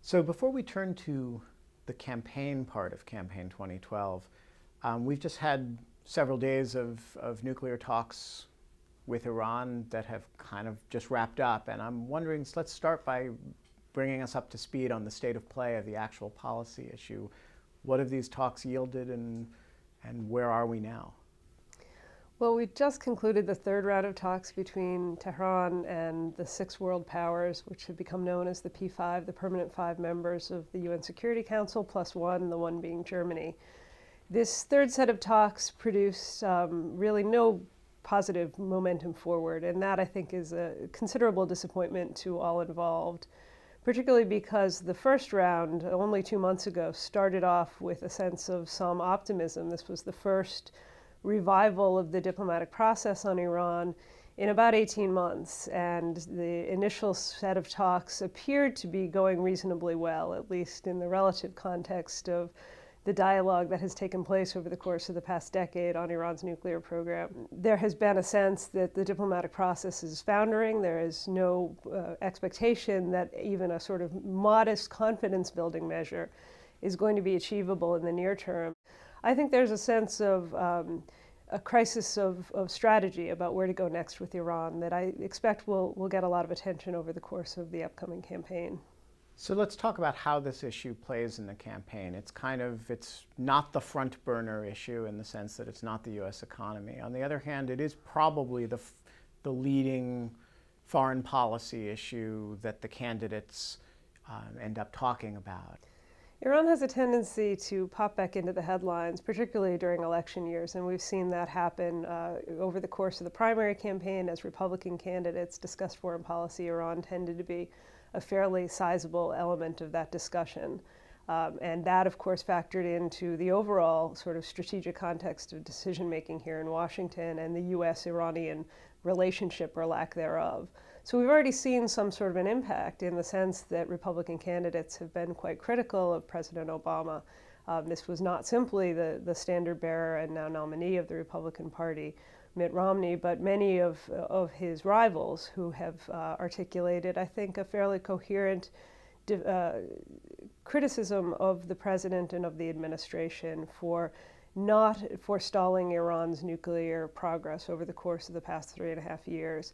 So before we turn to the campaign part of Campaign 2012, we've just had several days of nuclear talks with Iran that have kind of just wrapped up. And I'm wondering, so let's start by bringing us up to speed on the state of play of the actual policy issue. What have these talks yielded, and where are we now? Well, we just concluded the third round of talks between Tehran and the 6 world powers, which have become known as the P5, the permanent 5 members of the UN Security Council, plus one, the one being Germany. This third set of talks produced really no positive momentum forward, and that, I think, is a considerable disappointment to all involved, particularly because the first round, only 2 months ago, started off with a sense of some optimism. This was the first revival of the diplomatic process on Iran in about 18 months, and the initial set of talks appeared to be going reasonably well, at least in the relative context of the dialogue that has taken place over the course of the past decade on Iran's nuclear program. There has been a sense that the diplomatic process is foundering. There is no expectation that even a sort of modest confidence-building measure is going to be achievable in the near term. I think there's a sense of a crisis of strategy about where to go next with Iran that I expect will get a lot of attention over the course of the upcoming campaign. So let's talk about how this issue plays in the campaign. It's not the front burner issue in the sense that it's not the U.S. economy. On the other hand, it is probably the leading foreign policy issue that the candidates end up talking about. Iran has a tendency to pop back into the headlines, particularly during election years, and we've seen that happen over the course of the primary campaign. As Republican candidates discussed foreign policy, Iran tended to be a fairly sizable element of that discussion. And that, of course, factored into the overall sort of strategic context of decision-making here in Washington and the U.S.-Iranian relationship or lack thereof. So we've already seen some sort of an impact in the sense that Republican candidates have been quite critical of President Obama. This was not simply the standard bearer and now nominee of the Republican Party, Mitt Romney, but many of his rivals who have articulated, I think, a fairly coherent criticism of the president and of the administration for not forestalling Iran's nuclear progress over the course of the past 3.5 years.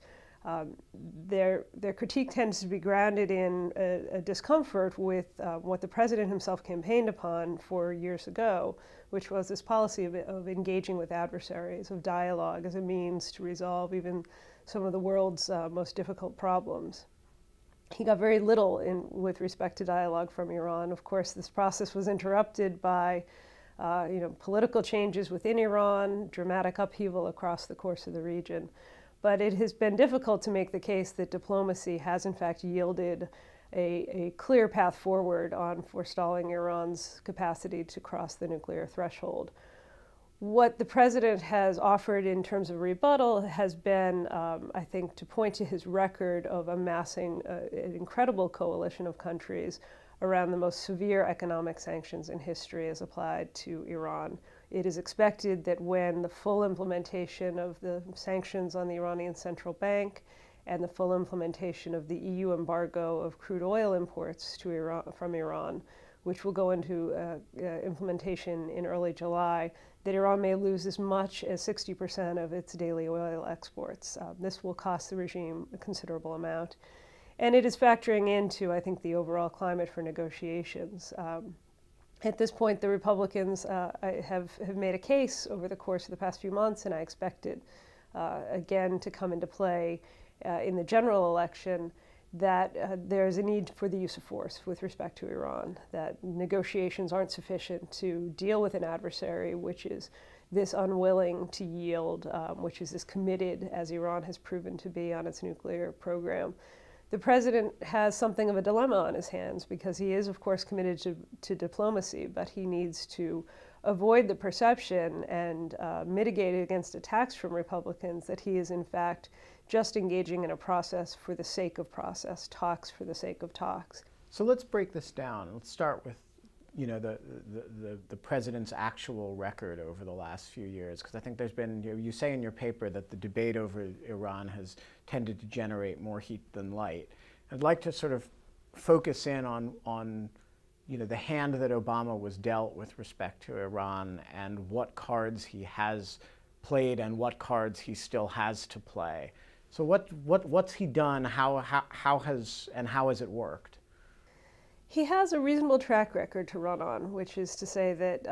Their critique tends to be grounded in a discomfort with what the president himself campaigned upon 4 years ago, which was this policy of engaging with adversaries, of dialogue as a means to resolve even some of the world's most difficult problems. He got very little with respect to dialogue from Iran. Of course, this process was interrupted by political changes within Iran, dramatic upheaval across the course of the region. But it has been difficult to make the case that diplomacy has in fact yielded a clear path forward on forestalling Iran's capacity to cross the nuclear threshold. What the president has offered in terms of rebuttal has been, I think, to point to his record of amassing an incredible coalition of countries around the most severe economic sanctions in history as applied to Iran. It is expected that when the full implementation of the sanctions on the Iranian Central Bank and the full implementation of the EU embargo of crude oil imports to Iran, from Iran, which will go into implementation in early July, that Iran may lose as much as 60% of its daily oil exports. This will cost the regime a considerable amount. And it is factoring into, I think, the overall climate for negotiations. At this point, the Republicans have made a case over the course of the past few months, and I expect it again to come into play in the general election, that there's a need for the use of force with respect to Iran, that negotiations aren't sufficient to deal with an adversary which is this unwilling to yield, which is as committed as Iran has proven to be on its nuclear program. The president has something of a dilemma on his hands because he is, of course, committed to diplomacy, but he needs to avoid the perception and mitigate against attacks from Republicans that he is, in fact, just engaging in a process for the sake of process, talks for the sake of talks. So let's break this down. Let's start with the president's actual record over the last few years, because I think there's been, you say in your paper that the debate over Iran has tended to generate more heat than light. I'd like to sort of focus in on the hand that Obama was dealt with respect to Iran and what cards he has played and what cards he still has to play. So what's he done? How has it worked? He has a reasonable track record to run on, which is to say that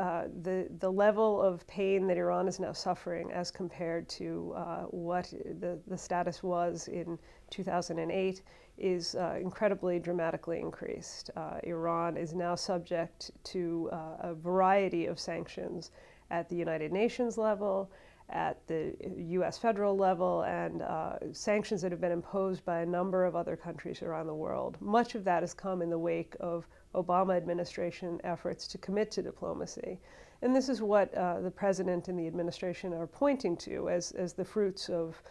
the level of pain that Iran is now suffering as compared to what the status was in 2008 is incredibly dramatically increased. Iran is now subject to a variety of sanctions at the United Nations level, at the U.S. federal level, and sanctions that have been imposed by a number of other countries around the world. Much of that has come in the wake of Obama administration efforts to commit to diplomacy. And this is what the president and the administration are pointing to as the fruits of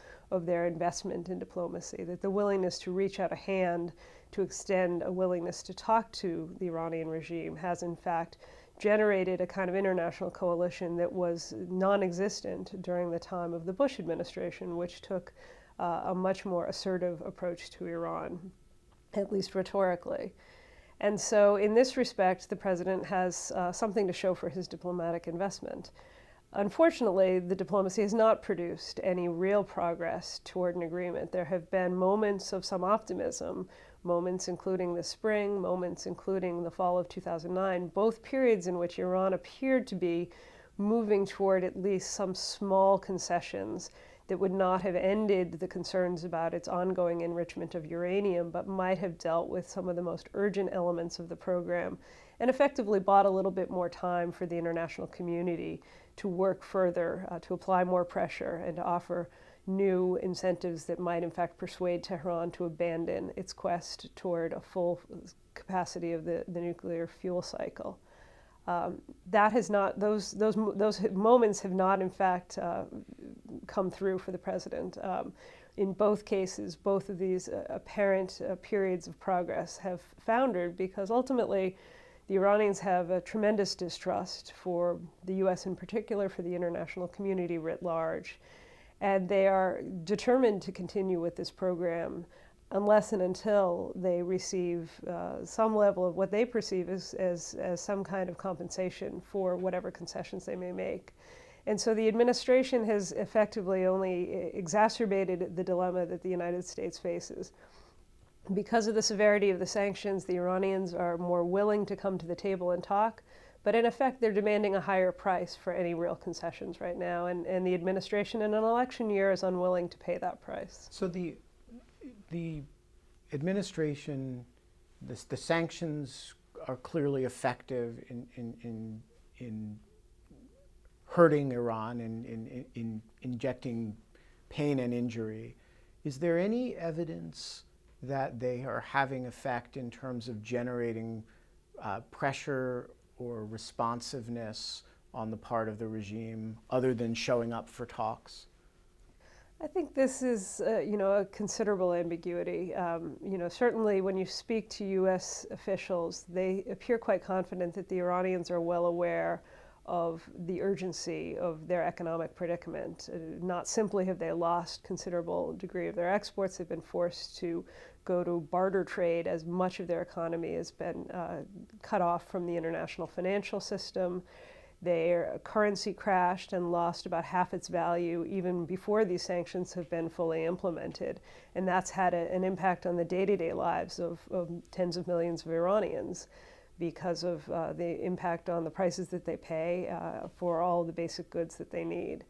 their investment in diplomacy, that the willingness to reach out a hand, to extend a willingness to talk to the Iranian regime has in fact generated a kind of international coalition that was non-existent during the time of the Bush administration, which took a much more assertive approach to Iran, at least rhetorically. And so in this respect, the president has something to show for his diplomatic investment. Unfortunately, the diplomacy has not produced any real progress toward an agreement. There have been moments of some optimism, moments including the spring, moments including the fall of 2009, both periods in which Iran appeared to be moving toward at least some small concessions that would not have ended the concerns about its ongoing enrichment of uranium, but might have dealt with some of the most urgent elements of the program and effectively bought a little bit more time for the international community to work further, to apply more pressure, and to offer new incentives that might in fact persuade Tehran to abandon its quest toward a full capacity of the nuclear fuel cycle. That has not; those moments have not in fact come through for the president. In both cases, both of these apparent periods of progress have foundered because ultimately the Iranians have a tremendous distrust for the U.S. in particular, for the international community writ large. And they are determined to continue with this program unless and until they receive some level of what they perceive as some kind of compensation for whatever concessions they may make. And so the administration has effectively only exacerbated the dilemma that the United States faces. Because of the severity of the sanctions, the Iranians are more willing to come to the table and talk, but in effect, they're demanding a higher price for any real concessions right now, and the administration in an election year is unwilling to pay that price. So the administration, the sanctions are clearly effective in hurting Iran, in injecting pain and injury. Is there any evidence that they are having effect in terms of generating pressure or responsiveness on the part of the regime, other than showing up for talks? I think this is, a considerable ambiguity. Certainly when you speak to U.S. officials, they appear quite confident that the Iranians are well aware of the urgency of their economic predicament. Not simply have they lost considerable degree of their exports, they've been forced to go to barter trade as much of their economy has been cut off from the international financial system. Their currency crashed and lost about half its value even before these sanctions have been fully implemented. And that's had an impact on the day-to-day lives of tens of millions of Iranians because of the impact on the prices that they pay for all the basic goods that they need.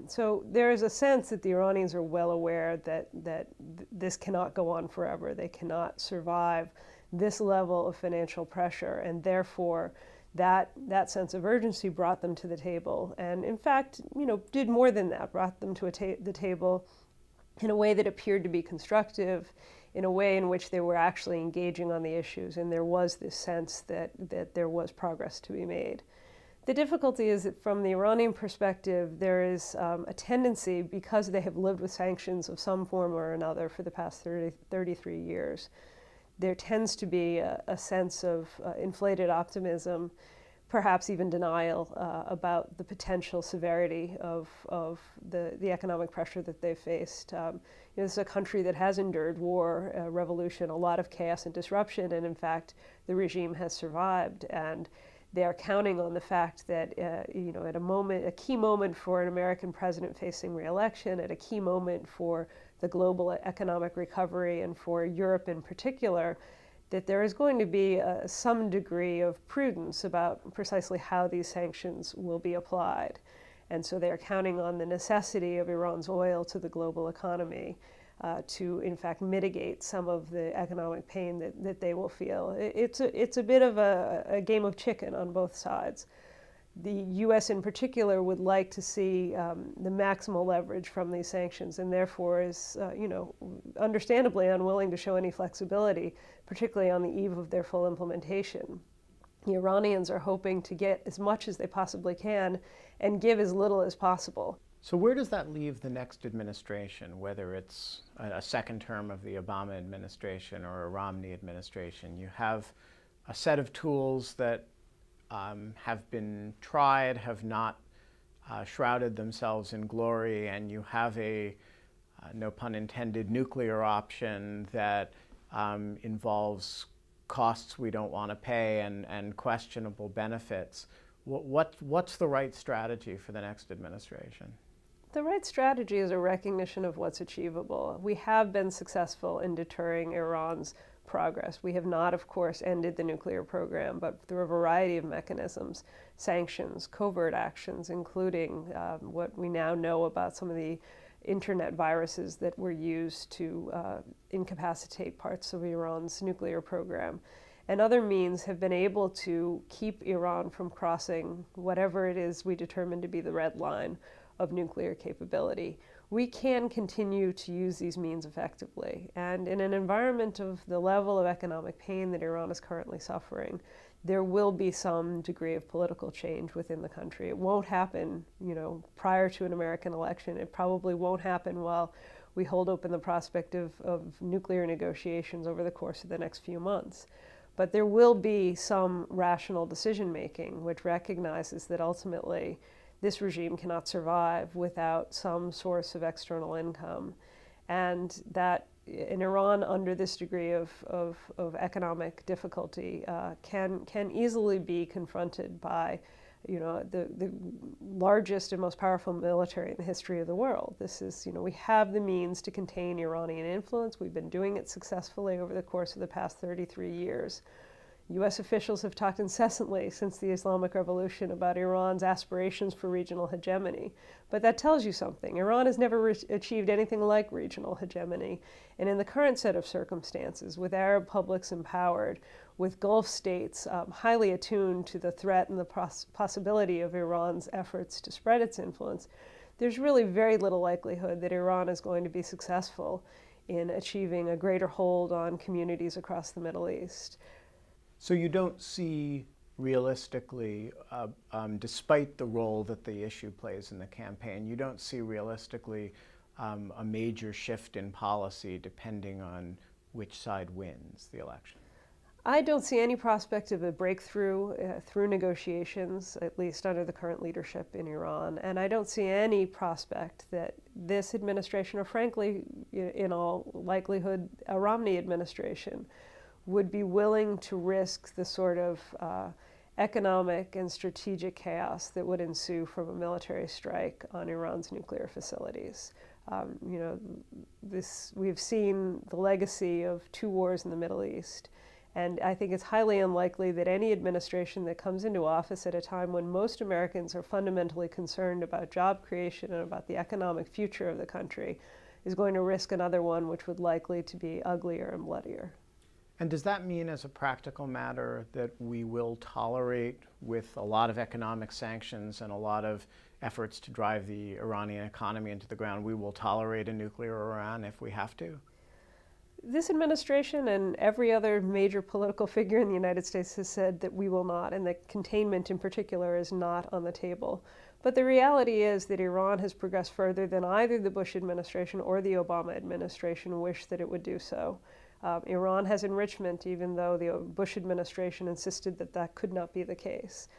So there is a sense that the Iranians are well aware that this cannot go on forever. They cannot survive this level of financial pressure, and therefore that sense of urgency brought them to the table, and in fact, did more than that, brought them to the table in a way that appeared to be constructive, in a way in which they were actually engaging on the issues, and there was this sense that there was progress to be made. The difficulty is that from the Iranian perspective, there is a tendency, because they have lived with sanctions of some form or another for the past 33 years, there tends to be a sense of inflated optimism, perhaps even denial about the potential severity of the economic pressure that they've faced. This is a country that has endured war, revolution, a lot of chaos and disruption, and in fact, the regime has survived. And they are counting on the fact that, at a key moment for an American president facing re-election, at a key moment for the global economic recovery and for Europe in particular, that there is going to be some degree of prudence about precisely how these sanctions will be applied. And so they are counting on the necessity of Iran's oil to the global economy to, in fact, mitigate some of the economic pain that they will feel. It's a bit of a game of chicken on both sides. The U.S. in particular would like to see the maximal leverage from these sanctions, and therefore is, understandably unwilling to show any flexibility, particularly on the eve of their full implementation. The Iranians are hoping to get as much as they possibly can and give as little as possible. So where does that leave the next administration, whether it's a second term of the Obama administration or a Romney administration? You have a set of tools that have been tried, have not shrouded themselves in glory, and you have a, no pun intended, nuclear option that involves costs we don't want to pay and questionable benefits. What's the right strategy for the next administration? The right strategy is a recognition of what's achievable. We have been successful in deterring Iran's progress. We have not, of course, ended the nuclear program, but through a variety of mechanisms, sanctions, covert actions, including what we now know about some of the internet viruses that were used to incapacitate parts of Iran's nuclear program, and other means have been able to keep Iran from crossing whatever it is we determine to be the red line of nuclear capability. We can continue to use these means effectively. And in an environment of the level of economic pain that Iran is currently suffering, there will be some degree of political change within the country. It won't happen, prior to an American election. It probably won't happen while we hold open the prospect of nuclear negotiations over the course of the next few months. But there will be some rational decision-making which recognizes that ultimately this regime cannot survive without some source of external income, and that in Iran, under this degree of economic difficulty, can easily be confronted by, the largest and most powerful military in the history of the world. This is, we have the means to contain Iranian influence. We've been doing it successfully over the course of the past 33 years. U.S. officials have talked incessantly since the Islamic Revolution about Iran's aspirations for regional hegemony. But that tells you something. Iran has never achieved anything like regional hegemony. And in the current set of circumstances, with Arab publics empowered, with Gulf states highly attuned to the threat and the possibility of Iran's efforts to spread its influence, there's really very little likelihood that Iran is going to be successful in achieving a greater hold on communities across the Middle East. So you don't see realistically, despite the role that the issue plays in the campaign, you don't see realistically a major shift in policy depending on which side wins the election? I don't see any prospect of a breakthrough through negotiations, at least under the current leadership in Iran. And I don't see any prospect that this administration, or frankly, in all likelihood, a Romney administration, would be willing to risk the sort of economic and strategic chaos that would ensue from a military strike on Iran's nuclear facilities. We've seen the legacy of 2 wars in the Middle East, and I think it's highly unlikely that any administration that comes into office at a time when most Americans are fundamentally concerned about job creation and about the economic future of the country is going to risk another one which would likely to be uglier and bloodier. And does that mean, as a practical matter, that we will tolerate, with a lot of economic sanctions and a lot of efforts to drive the Iranian economy into the ground, we will tolerate a nuclear Iran if we have to? This administration and every other major political figure in the United States has said that we will not, and that containment in particular is not on the table. But the reality is that Iran has progressed further than either the Bush administration or the Obama administration wished that it would do so. Iran has enrichment, even though the Bush administration insisted that that could not be the case.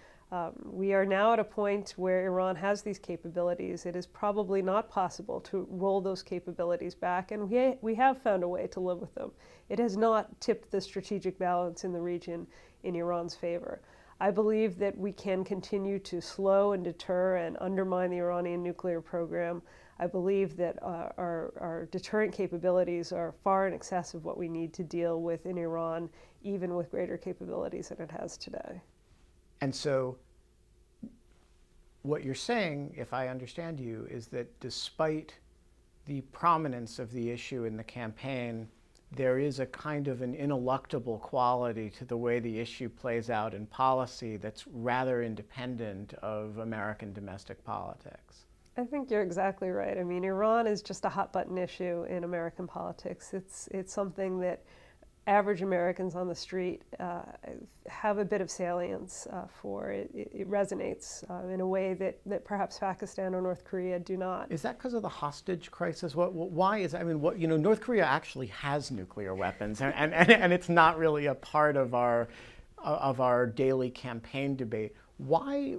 We are now at a point where Iran has these capabilities. It is probably not possible to roll those capabilities back, and we have found a way to live with them. It has not tipped the strategic balance in the region in Iran's favor. I believe that we can continue to slow and deter and undermine the Iranian nuclear program. I believe that our deterrent capabilities are far in excess of what we need to deal with in Iran, even with greater capabilities than it has today. And so what you're saying, if I understand you, is that despite the prominence of the issue in the campaign, there is a kind of an ineluctable quality to the way the issue plays out in policy that's rather independent of American domestic politics. I think you're exactly right. I mean, Iran is just a hot button issue in American politics. It's something that average Americans on the street have a bit of salience for. It resonates in a way that perhaps Pakistan or North Korea do not. Is that because of the hostage crisis? Why is, I mean, North Korea actually has nuclear weapons, and it's not really a part of our daily campaign debate. Why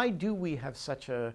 do we have such a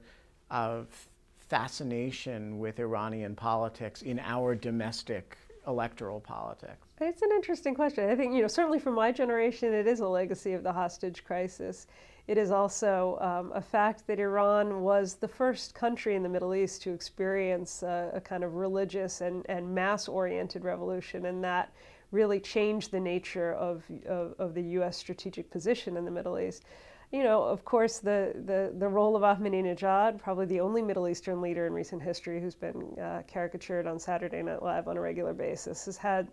fascination with Iranian politics in our domestic electoral politics? It's an interesting question. I think, certainly for my generation, it is a legacy of the hostage crisis. It is also a fact that Iran was the first country in the Middle East to experience a kind of religious and mass-oriented revolution, and that really changed the nature of the U.S. strategic position in the Middle East. Of course, the role of Ahmadinejad, probably the only Middle Eastern leader in recent history who's been caricatured on Saturday Night Live on a regular basis, has had,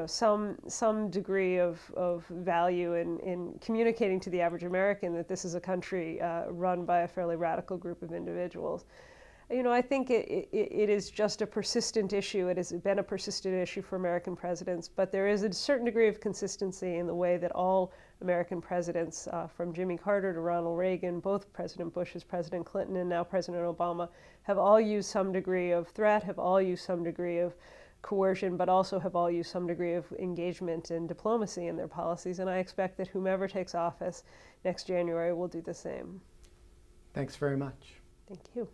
some degree of value in communicating to the average American that this is a country run by a fairly radical group of individuals. I think it is just a persistent issue. It has been a persistent issue for American presidents, but there is a certain degree of consistency in the way that all American presidents, from Jimmy Carter to Ronald Reagan, both President Bush as President Clinton and now President Obama, have all used some degree of threat, have all used some degree of coercion, but also have all used some degree of engagement and diplomacy in their policies. And I expect that whomever takes office next January will do the same. Thanks very much. Thank you.